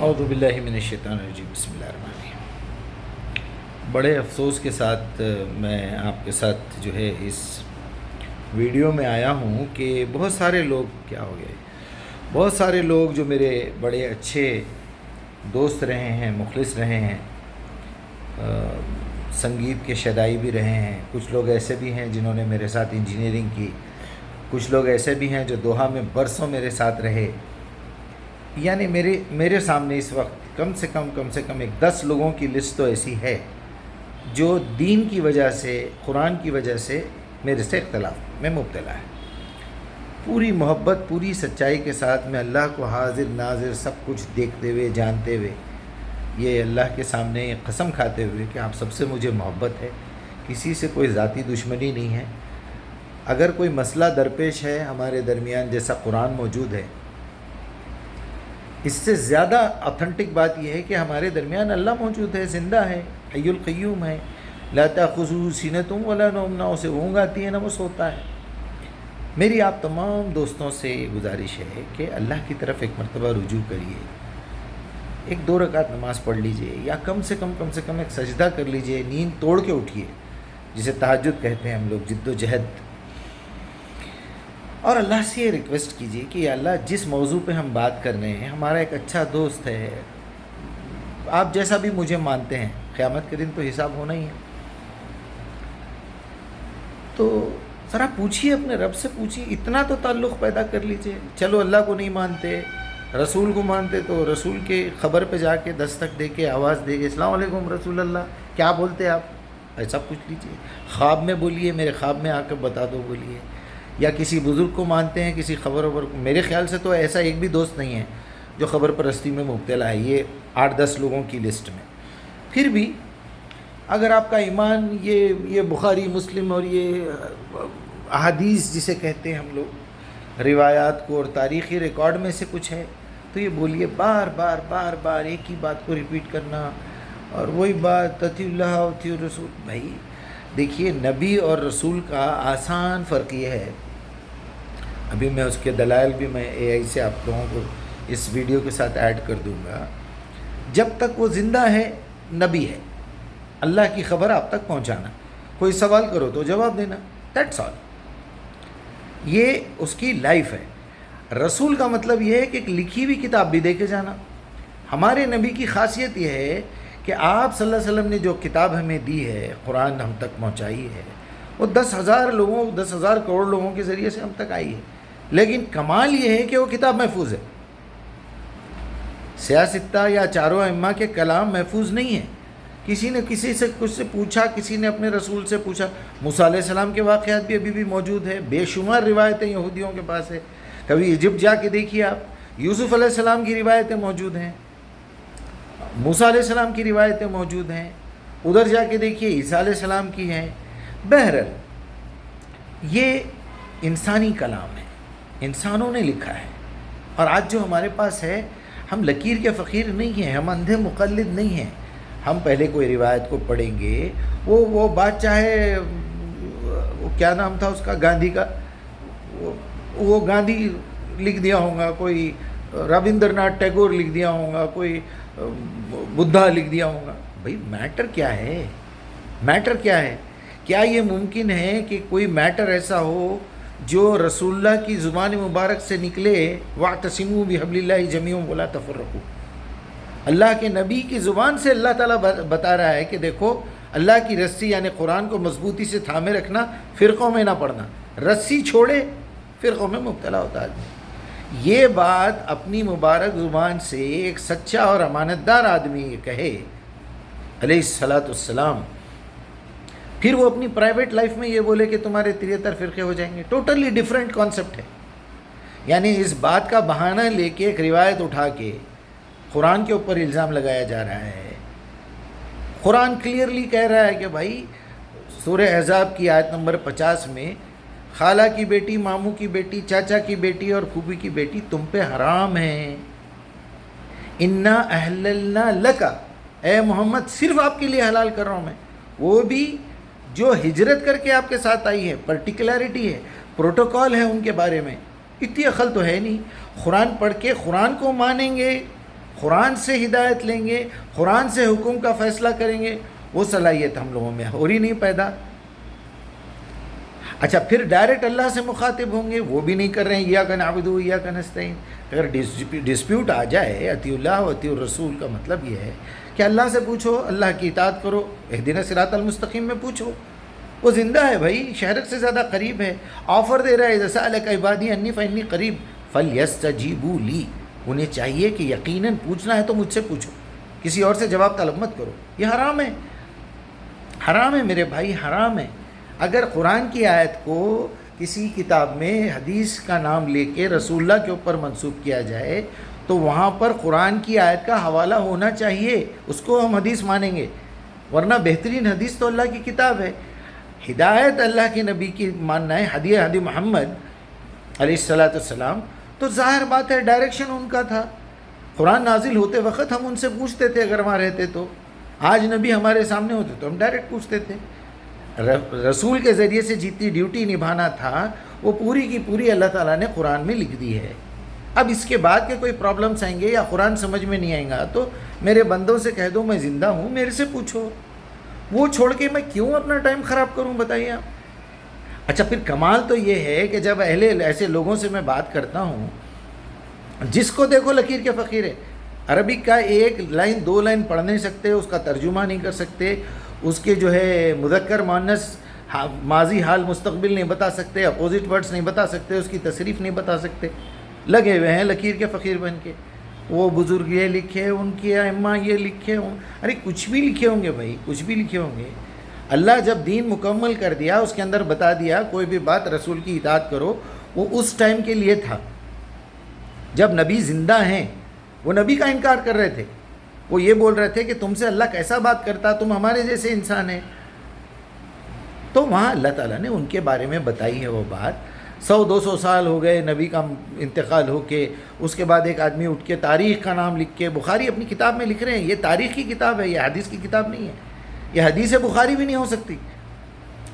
اعوذ باللہ من الشیطان الرجیم، بسم اللہ الرحمن الرحیم۔ بڑے افسوس کے ساتھ میں آپ کے ساتھ جو ہے اس ویڈیو میں آیا ہوں کہ بہت سارے لوگ جو میرے بڑے اچھے دوست رہے ہیں، مخلص رہے ہیں، سنگیت کے شیدائی بھی رہے ہیں، کچھ لوگ ایسے بھی ہیں جنہوں نے میرے ساتھ انجینئرنگ کی، کچھ لوگ ایسے بھی ہیں جو دوحہ میں برسوں میرے ساتھ رہے، یعنی میرے سامنے اس وقت کم سے کم ایک 10 لوگوں کی لسٹ تو ایسی ہے جو دین کی وجہ سے، قرآن کی وجہ سے میرے سے اختلاف میں مبتلا ہے۔ پوری محبت، پوری سچائی کے ساتھ میں اللہ کو حاضر ناظر سب کچھ دیکھتے ہوئے، جانتے ہوئے، یہ اللہ کے سامنے قسم کھاتے ہوئے کہ آپ سب سے مجھے محبت ہے، کسی سے کوئی ذاتی دشمنی نہیں ہے۔ اگر کوئی مسئلہ درپیش ہے ہمارے درمیان، جیسا قرآن موجود ہے، اس سے زیادہ اتھینٹک بات یہ ہے کہ ہمارے درمیان اللہ موجود ہے، زندہ ہے، حی القیوم ہے، لا تأخذہ سینۃ ولا نوم، نہ اسے اونگ آتی ہے نہ وہ سوتا ہے۔ میری آپ تمام دوستوں سے گزارش ہے کہ اللہ کی طرف ایک مرتبہ رجوع کریے، ایک 2 رکعت نماز پڑھ لیجئے، یا کم سے کم ایک سجدہ کر لیجئے، نیند توڑ کے اٹھیے، جسے تہجد کہتے ہیں ہم لوگ، جد و جہد، اور اللہ سے یہ ریکویسٹ کیجئے کہ یا اللہ جس موضوع پہ ہم بات کر رہے ہیں، ہمارا ایک اچھا دوست ہے، آپ جیسا بھی مجھے مانتے ہیں، قیامت کے دن تو حساب ہونا ہی ہے، تو ذرا پوچھیے، اپنے رب سے پوچھیے، اتنا تو تعلق پیدا کر لیجئے۔ چلو اللہ کو نہیں مانتے، رسول کو مانتے تو رسول کے خبر پہ جا کے دستک دے کے آواز دے کے السلام علیکم رسول اللہ، کیا بولتے آپ، ایسا پوچھ لیجئے۔ خواب میں بولیے، میرے خواب میں آ کے بتا دو بولیے، یا کسی بزرگ کو مانتے ہیں، کسی خبر کو، میرے خیال سے تو ایسا ایک بھی دوست نہیں ہے جو خبر پرستی میں مبتلا ہے، یہ 8-10 لوگوں کی لسٹ میں۔ پھر بھی اگر آپ کا ایمان یہ بخاری مسلم اور یہ احادیث جسے کہتے ہیں ہم لوگ، روایات کو اور تاریخی ریکارڈ میں سے کچھ ہے تو یہ بولیے، بار بار ایک ہی بات کو ریپیٹ کرنا اور وہی بات، اطیع اللہ اطیع الرسول۔ بھائی دیکھیے، نبی اور رسول کا آسان فرق یہ ہے، ابھی میں اس کے دلائل بھی میں اے آئی سے آپ لوگوں کو اس ویڈیو کے ساتھ ایڈ کر دوں گا۔ جب تک وہ زندہ ہے، نبی ہے، اللہ کی خبر آپ تک پہنچانا، کوئی سوال کرو تو جواب دینا، دیٹس آل، یہ اس کی لائف ہے۔ رسول کا مطلب یہ ہے کہ ایک لکھی ہوئی کتاب بھی دے کے جانا۔ ہمارے نبی کی خاصیت یہ ہے کہ آپ صلی اللہ علیہ وسلم نے جو کتاب ہمیں دی ہے، قرآن ہم تک پہنچائی ہے، وہ 10,000 کروڑ لوگوں کے ذریعے سے ہم تک آئی ہے، لیکن کمال یہ ہے کہ وہ کتاب محفوظ ہے۔ سیاستہ یا چاروں ائمہ کے کلام محفوظ نہیں ہے، کسی نے کسی سے کچھ سے پوچھا، کسی نے اپنے رسول سے پوچھا۔ موسیٰ علیہ السلام کے واقعات بھی ابھی بھی موجود ہیں، بے شمار روایتیں یہودیوں کے پاس ہے، کبھی ایجپٹ جا کے دیکھیے آپ، یوسف علیہ السلام کی روایتیں موجود ہیں، موسیٰ علیہ السلام کی روایتیں موجود ہیں، ادھر جا کے دیکھیے عیسیٰ علیہ السلام کی ہیں۔ بہرحال یہ انسانی کلام ہے، انسانوں نے لکھا ہے، اور آج جو ہمارے پاس ہے، ہم لکیر کے فقیر نہیں ہیں، ہم اندھے مقلد نہیں ہیں۔ ہم پہلے کوئی روایت کو پڑھیں گے، وہ بات چاہے وہ کیا نام تھا اس کا، گاندھی کا، وہ گاندھی لکھ دیا ہوگا، کوئی رابندر ناتھ ٹیگور لکھ دیا ہوگا، کوئی بدھا لکھ دیا ہوگا۔ بھئی میٹر کیا ہے؟ کیا یہ ممکن ہے کہ کوئی میٹر ایسا ہو جو رسول اللہ کی زبان مبارک سے نکلے، وَاعْتَصِمُوا بِحَبْلِ اللَّهِ جَمِيعًا وَلَا تَفَرَّقُوا؟ اللہ کے نبی کی زبان سے اللہ تعالیٰ بتا رہا ہے کہ دیکھو، اللہ کی رسی یعنی قرآن کو مضبوطی سے تھامے رکھنا، فرقوں میں نہ پڑنا، رسی چھوڑے فرقوں میں مبتلا ہوتا آدمی۔ یہ بات اپنی مبارک زبان سے ایک سچا اور امانتدار آدمی کہے علیہ الصلاۃ والسلام، پھر وہ اپنی پرائیویٹ لائف میں یہ بولے کہ تمہارے 73 فرقے ہو جائیں گے، ٹوٹلی ڈیفرنٹ کانسیپٹ ہے۔ یعنی اس بات کا بہانہ لے کے ایک روایت اٹھا کے قرآن کے اوپر الزام لگایا جا رہا ہے۔ قرآن کلیئرلی کہہ رہا ہے کہ بھائی، سورہ احزاب کی آیت نمبر 50 میں، خالہ کی بیٹی، ماموں کی بیٹی، چاچا کی بیٹی اور پھوپھی کی بیٹی تم پہ حرام ہیں۔ انا احللنا لکا، اے محمد صرف آپ کے لیے حلال کر رہا ہوں میں، وہ بھی جو ہجرت کر کے آپ کے ساتھ آئی ہے، پرٹیکولرٹی ہے، پروٹوکول ہے ان کے بارے میں۔ اتنی عقل تو ہے نہیں، قرآن پڑھ کے قرآن کو مانیں گے، قرآن سے ہدایت لیں گے، قرآن سے حکم کا فیصلہ کریں گے، وہ صلاحیت ہم لوگوں میں ہو رہی نہیں پیدا۔ اچھا پھر ڈائریکٹ اللہ سے مخاطب ہوں گے، وہ بھی نہیں کر رہے ہیں، ایاک نعبد و ایاک نستعین۔ اگر ڈسپیوٹ آ جائے، اطیع اللہ و اطیع الرسول کا مطلب یہ ہے کہ اللہ سے پوچھو، اللہ کی اطاعت کرو، اہدنا الصراط المستقیم میں پوچھو، وہ زندہ ہے بھائی، شہرک سے زیادہ قریب ہے، آفر دے رہا ہے، اذا سألک عبادی انی فانی قریب فلیستجیبوا لی۔ انہیں چاہیے کہ یقیناً پوچھنا ہے تو مجھ سے پوچھو، کسی اور سے جواب طلب مت کرو، یہ حرام ہے، حرام ہے میرے بھائی، حرام ہے۔ اگر قرآن کی آیت کو کسی کتاب میں حدیث کا نام لے کے رسول اللہ کے اوپر منسوب کیا جائے تو وہاں پر قرآن کی آیت کا حوالہ ہونا چاہیے، اس کو ہم حدیث مانیں گے، ورنہ بہترین حدیث تو اللہ کی کتاب ہے۔ ہدایت اللہ کے نبی کی ماننا ہے، ہدی محمد علیہ السلام، تو ظاہر بات ہے ڈائریکشن ان کا تھا۔ قرآن نازل ہوتے وقت ہم ان سے پوچھتے تھے اگر وہاں رہتے تو، آج نبی ہمارے سامنے ہوتے تو ہم ڈائریکٹ پوچھتے تھے۔ رسول کے ذریعے سے جتنی ڈیوٹی نبھانا تھا وہ پوری کی پوری اللہ تعالیٰ نے قرآن میں لکھ دی ہے۔ اب اس کے بعد کے کوئی پرابلمس آئیں گے یا قرآن سمجھ میں نہیں آئیں گا تو میرے بندوں سے کہہ دو میں زندہ ہوں، میرے سے پوچھو، وہ چھوڑ کے میں کیوں اپنا ٹائم خراب کروں بتائیے آپ۔ اچھا پھر کمال تو یہ ہے کہ جب ایسے لوگوں سے میں بات کرتا ہوں، جس کو دیکھو لکیر کے فقیر ہے، عربک کا ایک لائن دو لائن پڑھ نہیں سکتے، اس کا ترجمہ نہیں کر سکتے، اس کے جو ہے مذکر مؤنث ماضی حال مستقبل نہیں بتا سکتے، اپوزٹ ورڈز نہیں بتا سکتے، اس کی تصریف نہیں بتا سکتے، لگے ہوئے ہیں لکیر کے فقیر بن کے۔ وہ بزرگ یہ لکھے، ان کی ائمہ یہ لکھے ہوں، ارے کچھ بھی لکھے ہوں گے بھائی، کچھ بھی لکھے ہوں گے۔ اللہ جب دین مکمل کر دیا، اس کے اندر بتا دیا کوئی بھی بات رسول کی اطاعت کرو، وہ اس ٹائم کے لیے تھا جب نبی زندہ ہیں۔ وہ نبی کا انکار کر رہے تھے، وہ یہ بول رہے تھے کہ تم سے اللہ کیسا بات کرتا، تم ہمارے جیسے انسان ہیں۔ تو وہاں اللہ تعالیٰ نے ان کے بارے میں بتائی ہے وہ بات۔ 100-200 سال ہو گئے نبی کا انتقال ہو کے، اس کے بعد ایک آدمی اٹھ کے تاریخ کا نام لکھ کے، بخاری اپنی کتاب میں لکھ رہے ہیں، یہ تاریخ کی کتاب ہے، یہ حدیث کی کتاب نہیں ہے، یہ حدیث بخاری بھی نہیں ہو سکتی۔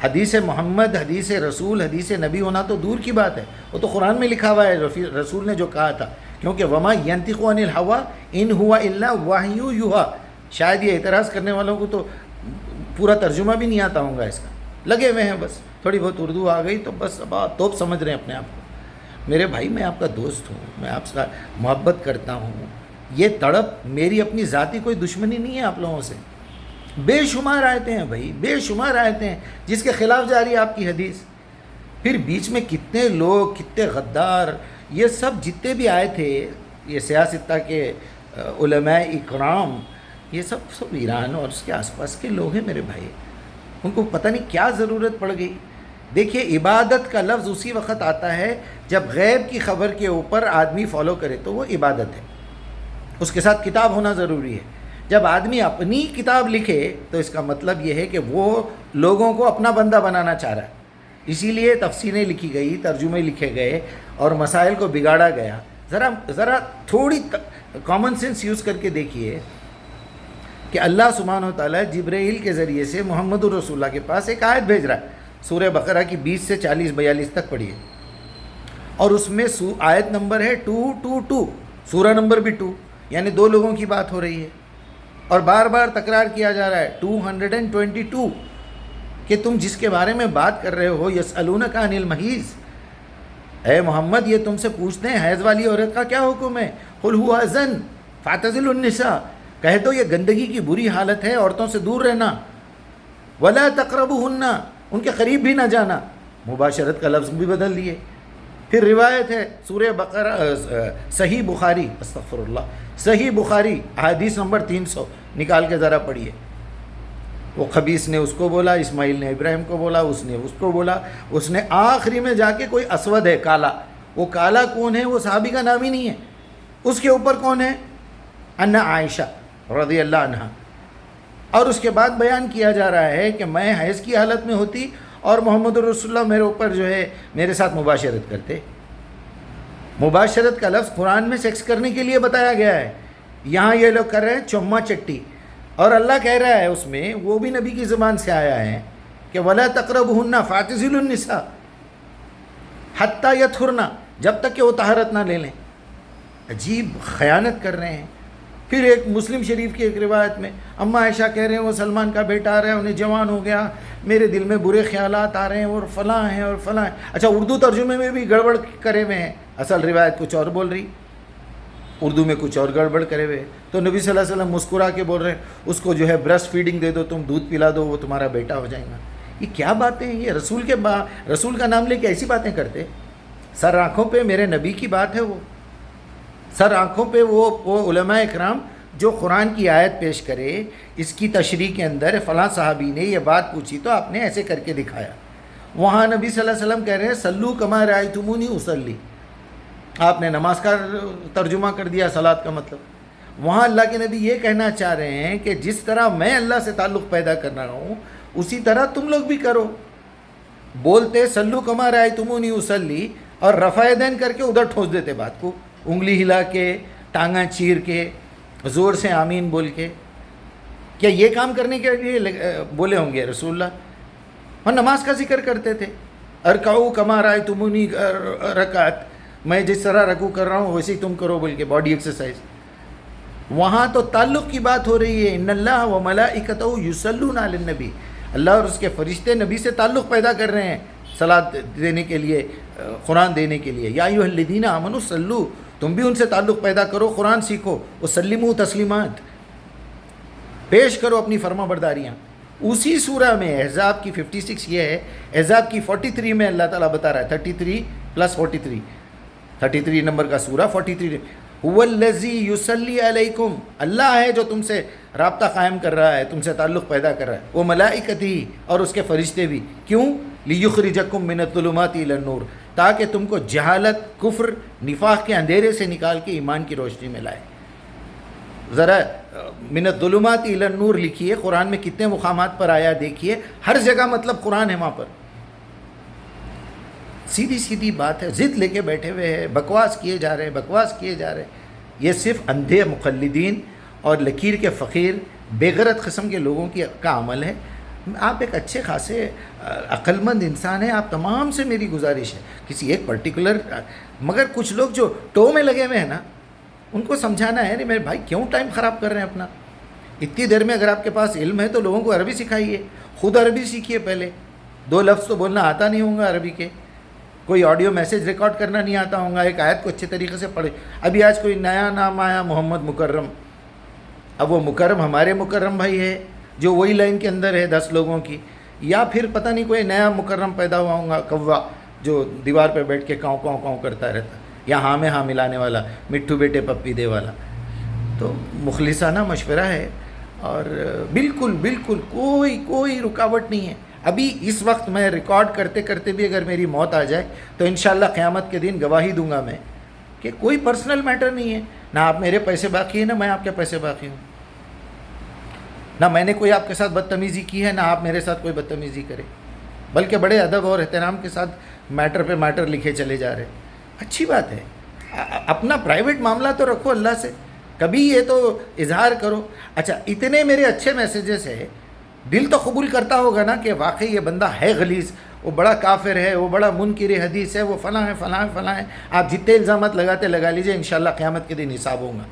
حدیث محمد، حدیث رسول، حدیث نبی ہونا تو دور کی بات ہے، وہ تو قرآن میں لکھا ہوا ہے، رسول نے جو کہا تھا، کیونکہ وما ینطق عن الہویٰ ان ہوا الا وحی یوحیٰ۔ شاید یہ اعتراض کرنے والوں کو تو پورا ترجمہ بھی نہیں آتا ہوگا اس کا، لگے ہوئے ہیں بس، تھوڑی بہت اردو آ گئی تو بس اب توپ سمجھ رہے ہیں اپنے آپ کو۔ میرے بھائی میں آپ کا دوست ہوں، میں آپ سے محبت کرتا ہوں، یہ تڑپ میری اپنی ذاتی کوئی دشمنی نہیں ہے آپ لوگوں سے۔ بے شمار آیتیں ہیں بھائی، بے شمار آیتیں ہیں جس کے خلاف جا رہی ہے آپ کی حدیث، پھر بیچ میں کتنے لوگ، کتنے غدار، یہ سب جتنے بھی آئے تھے، یہ سیاستہ کے علماء اکرام، یہ سب ایران اور اس کے آس پاس کے لوگ ہیں میرے بھائی، ان کو پتہ نہیں کیا ضرورت پڑ گئی۔ دیکھیے عبادت کا لفظ اسی وقت آتا ہے جب غیب کی خبر کے اوپر آدمی فالو کرے تو وہ عبادت ہے، اس کے ساتھ کتاب ہونا ضروری ہے۔ جب آدمی اپنی کتاب لکھے تو اس کا مطلب یہ ہے کہ وہ لوگوں کو اپنا بندہ بنانا چاہ رہا ہے، اسی لیے تفسیریں لکھی گئی، ترجمے لکھے گئے اور مسائل کو بگاڑا گیا۔ ذرا تھوڑی کامن سینس یوز کر کے دیکھیے کہ اللہ سبحانہ و تعالیٰ جبرائیل کے ذریعے سے محمد الرسول اللہ کے پاس ایک آیت بھیج رہا ہے، سورہ بقرہ کی 20 سے 40-42 تک پڑھیے، اور اس میں آیت نمبر ہے 222، سورہ نمبر بھی 2، یعنی دو لوگوں کی بات ہو رہی ہے، اور بار بار تکرار کیا جا رہا ہے 222 کہ تم جس کے بارے میں بات کر رہے ہو، یسألونک عن المحیض، اے محمد یہ تم سے پوچھتے ہیں حیض والی عورت کا کیا حکم ہے، قل هو اذن فاعتزلوا النساء، کہہ دو یہ گندگی کی بری حالت ہے، عورتوں سے دور رہنا، ولا تقربوهن، ان کے قریب بھی نہ جانا، مباشرت کا لفظ بھی بدل دیے۔ پھر روایت ہے سورہ بقرہ، صحیح بخاری، استغفر اللہ، صحیح بخاری حدیث نمبر 300 نکال کے ذرا پڑھیے، وہ خبیث نے اس کو بولا، اسماعیل نے ابراہیم کو بولا، اس نے اس کو بولا، اس نے آخری میں جا کے کوئی اسود ہے کالا، وہ کالا کون ہے، وہ صحابی کا نام ہی نہیں ہے، اس کے اوپر کون ہے، ان عائشہ رضی اللہ عنہا، اور اس کے بعد بیان کیا جا رہا ہے کہ میں حیض کی حالت میں ہوتی اور محمد رسول اللہ میرے اوپر جو ہے میرے ساتھ مباشرت کرتے۔ مباشرت کا لفظ قرآن میں سیکس کرنے کے لیے بتایا گیا ہے، یہاں یہ لوگ کر رہے ہیں چما چٹی، اور اللہ کہہ رہا ہے اس میں، وہ بھی نبی کی زبان سے آیا ہے کہ وَلَا تَقْرَبُهُنَّ فَاعْتَزِلُوا النِّسَاءَ حَتَّى يَطْهُرْنَ، جب تک کہ وہ طہارت نہ لے لیں۔ عجیب خیانت کر رہے ہیں، پھر ایک مسلم شریف کی ایک روایت میں اماں عائشہ کہہ رہے ہیں وہ سلمان کا بیٹا آ رہا ہے، انہیں جوان ہو گیا، میرے دل میں برے خیالات آ رہے ہیں اور فلاں ہیں اور فلاں ہیں. اچھا اردو ترجمے میں بھی گڑبڑ کرے ہوئے ہیں، اصل روایت کچھ اور بول رہی، اردو میں کچھ اور گڑبڑ کرے ہوئے. تو نبی صلی اللہ علیہ وسلم مسکرا کے بول رہے ہیں اس کو جو ہے برسٹ فیڈنگ دے دو، تم دودھ پلا دو، وہ تمہارا بیٹا ہو جائے گا. یہ کیا باتیں ہیں؟ یہ رسول کا نام لے کے ایسی باتیں کرتے. سر آنکھوں پہ میرے نبی کی بات ہے، وہ سر آنکھوں پہ وہ علماء اکرام جو قرآن کی آیت پیش کرے، اس کی تشریح کے اندر فلاں صحابی نے یہ بات پوچھی تو آپ نے ایسے کر کے دکھایا. وہاں نبی صلی اللہ علیہ وسلم کہہ رہے ہیں سلو کما رأیتمونی اصلی، آپ نے نماز کا ترجمہ کر دیا صلاۃ کا مطلب. وہاں اللہ کے نبی یہ کہنا چاہ رہے ہیں کہ جس طرح میں اللہ سے تعلق پیدا کر رہا ہوں اسی طرح تم لوگ بھی کرو. بولتے سلو کما رأیتمونی اصلی اور رفع دین کر کے ادھر ٹھوس دیتے بات کو، انگلی ہلا کے، ٹانگاں چیر کے، زور سے آمین بول کے. کیا یہ کام کرنے کے لیے بولے ہوں گے رسول اللہ؟ اور نماز کا ذکر کرتے تھے، ارکعوا کما رأیتمونی رکعت، میں جس طرح رکوع کر رہا ہوں ویسے ہی تم کرو بول کے، باڈی ایکسرسائز. وہاں تو تعلق کی بات ہو رہی ہے، ان اللہ و ملائکتہ یصلون علی النبی، اللہ اور اس کے فرشتے نبی سے تعلق پیدا کر رہے ہیں صلاۃ دینے کے لیے، قرآن دینے کے لیے. یا ایھا الذین آمنوا صلوا، تم بھی ان سے تعلق پیدا کرو، قرآن سیکھو، وسلموا تسلیمات، پیش کرو اپنی فرما برداریاں. اسی سورہ میں احزاب کی 56 یہ ہے، احزاب کی 43 میں اللہ تعالیٰ بتا رہا ہے، 33 + 43، 33 نمبر کا سورہ 43، هو الذی یصلی علیکم، اللہ ہے جو تم سے رابطہ قائم کر رہا ہے، تم سے تعلق پیدا کر رہا ہے، وہ ملائکتی اور اس کے فرشتے بھی. کیوں؟ لیخرجکم من الظلمات الی النور، تاکہ تم کو جہالت، کفر، نفاق کے اندھیرے سے نکال کے ایمان کی روشنی میں لائے. ذرا من الظلمات الی النور لکھیے، قرآن میں کتنے مقامات پر آیا دیکھیے، ہر جگہ مطلب قرآن ہے وہاں پر. سیدھی سیدھی بات ہے، ضد لے کے بیٹھے ہوئے ہیں، بکواس کیے جا رہے ہیں، بکواس کیے جا رہے ہیں. یہ صرف اندھے مقلدین اور لکیر کے فقیر بے غیرت قسم کے لوگوں کا عمل ہے. آپ ایک اچھے خاصے عقل مند انسان ہیں، آپ تمام سے میری گزارش ہے، کسی ایک پرٹیکولر، مگر کچھ لوگ جو ٹو میں لگے ہوئے ہیں نا، ان کو سمجھانا ہے، نہیں میرے بھائی کیوں ٹائم خراب کر رہے ہیں اپنا؟ اتنی دیر میں اگر آپ کے پاس علم ہے تو لوگوں کو عربی سکھائیے، خود عربی سیکھیے. پہلے 2 لفظ تو بولنا آتا نہیں ہوں گا عربی کے، کوئی آڈیو میسیج ریکارڈ کرنا نہیں آتا ہوں گا، ایک آیت کو اچھے طریقے سے پڑھے. ابھی آج کوئی نیا نام آیا محمد مکرم، اب وہ مکرم ہمارے مکرم بھائی ہے جو وہی لائن کے اندر ہے 10 لوگوں کی، یا پھر پتہ نہیں کوئی نیا مکرم پیدا ہوا ہوں گا، کوا جو دیوار پہ بیٹھ کے کاؤں کاؤں کاؤں کرتا رہتا، یا ہاں میں ہاں ملانے والا، مٹھو بیٹے پپی دے والا. تو مخلصانہ مشورہ ہے، اور بالکل بالکل کوئی رکاوٹ نہیں ہے. ابھی اس وقت میں ریکارڈ کرتے کرتے بھی اگر میری موت آ جائے تو انشاءاللہ قیامت کے دن گواہی دوں گا میں کہ کوئی پرسنل میٹر نہیں ہے، نہ آپ میرے پیسے باقی ہیں نہ میں آپ کے پیسے باقی ہوں، نہ میں نے کوئی آپ کے ساتھ بدتمیزی کی ہے نہ آپ میرے ساتھ کوئی بدتمیزی کرے، بلکہ بڑے ادب اور احترام کے ساتھ میٹر پہ میٹر لکھے چلے جا رہے. اچھی بات ہے، اپنا پرائیویٹ معاملہ تو رکھو اللہ سے، کبھی یہ تو اظہار کرو. اچھا اتنے میرے اچھے میسیجز ہے، دل تو قبول کرتا ہوگا نا کہ واقعی یہ بندہ ہے غلیظ، وہ بڑا کافر ہے، وہ بڑا منکر حدیث ہے، وہ فلاں ہے فلاں ہے فلاں ہے. آپ جتنے الزامات لگاتے لگا لیجئے، انشاءاللہ قیامت کے دن حساب ہوگا.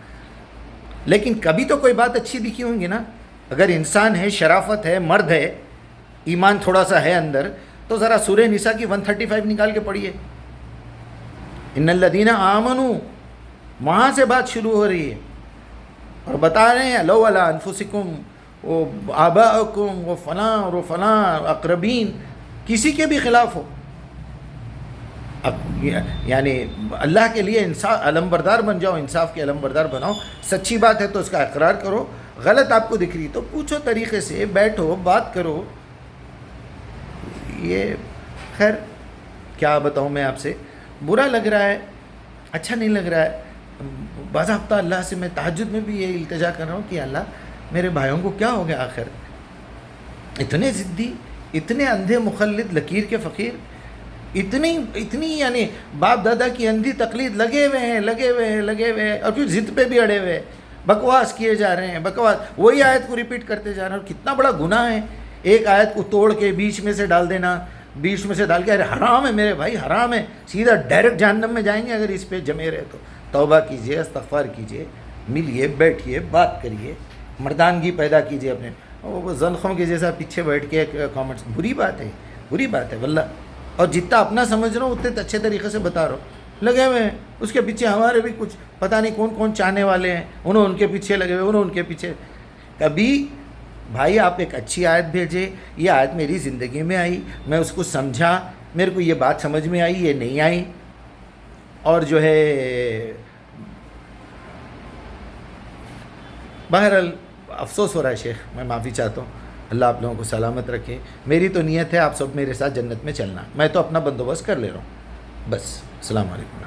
لیکن کبھی تو کوئی بات اچھی دکھی ہوں گی نا. اگر انسان ہے، شرافت ہے، مرد ہے، ایمان تھوڑا سا ہے اندر، تو ذرا سورہ نساء کی 135 نکال کے پڑھیے. ان الذین آمنوا، وہاں سے بات شروع ہو رہی ہے اور بتا رہے ہیں لو علی انفسکم، وہ آباءکم، وہ فلاں اور وہ فلاں اقربین، کسی کے بھی خلاف ہو، یعنی اللہ کے لیے انصاف علم بردار بن جاؤ، انصاف کے علم بردار بناؤ. سچی بات ہے تو اس کا اقرار کرو، غلط آپ کو دکھ رہی تو پوچھو طریقے سے، بیٹھو بات کرو. یہ خیر کیا بتاؤں میں آپ سے، برا لگ رہا ہے، اچھا نہیں لگ رہا ہے. باضابطہ اللہ سے میں تہجد میں بھی یہ التجا کر رہا ہوں کہ اللہ میرے بھائیوں کو کیا ہو گیا آخر، اتنے ضدی، اتنے اندھے مخلد، لکیر کے فقیر، اتنی یعنی باپ دادا کی اندھی تقلید، لگے ہوئے ہیں اور پھر ضد پہ بھی اڑے ہوئے ہیں، بکواس کیے جا رہے ہیں، بکواس وہی آیت کو ریپیٹ کرتے جا رہے ہیں. اور کتنا بڑا گناہ ہے ایک آیت کو توڑ کے بیچ میں سے ڈال دینا، بیچ میں سے ڈال کے، ارے حرام ہے میرے بھائی، حرام ہے، سیدھا ڈائریکٹ جہنم میں جائیں گے اگر اس پہ جمے رہے تو. توبہ کیجئے، استغفار کیجئے. ملیے، بیٹھیے، بات کریے، مردانگی پیدا کیجیے اپنے. وہ زنخوں کے جیسا پیچھے بیٹھ کے کامنٹس، بری بات ہے، بری بات ہے واللہ. اور جتنا اپنا سمجھ رہا ہوں اتنے اچھے طریقے سے بتا رہا ہوں. لگے ہوئے ہیں اس کے پیچھے ہمارے بھی کچھ پتہ نہیں کون کون چاہنے والے ہیں، انہوں ان کے پیچھے لگے ہوئے، انہوں ان کے پیچھے. کبھی بھائی آپ ایک اچھی آیت بھیجے، یہ آیت میری زندگی میں آئی، میں اس کو سمجھا، میرے کو یہ بات سمجھ میں آئی، یہ نہیں آئی. اور جو ہے بہرحال افسوس ہو رہا ہے شیخ، میں معافی چاہتا ہوں. اللہ آپ لوگوں کو سلامت رکھے. میری تو نیت ہے آپ سب میرے ساتھ جنت میں چلنا، میں تو اپنا بندوبست کر لے رہا ہوں بس. السلام علیکم.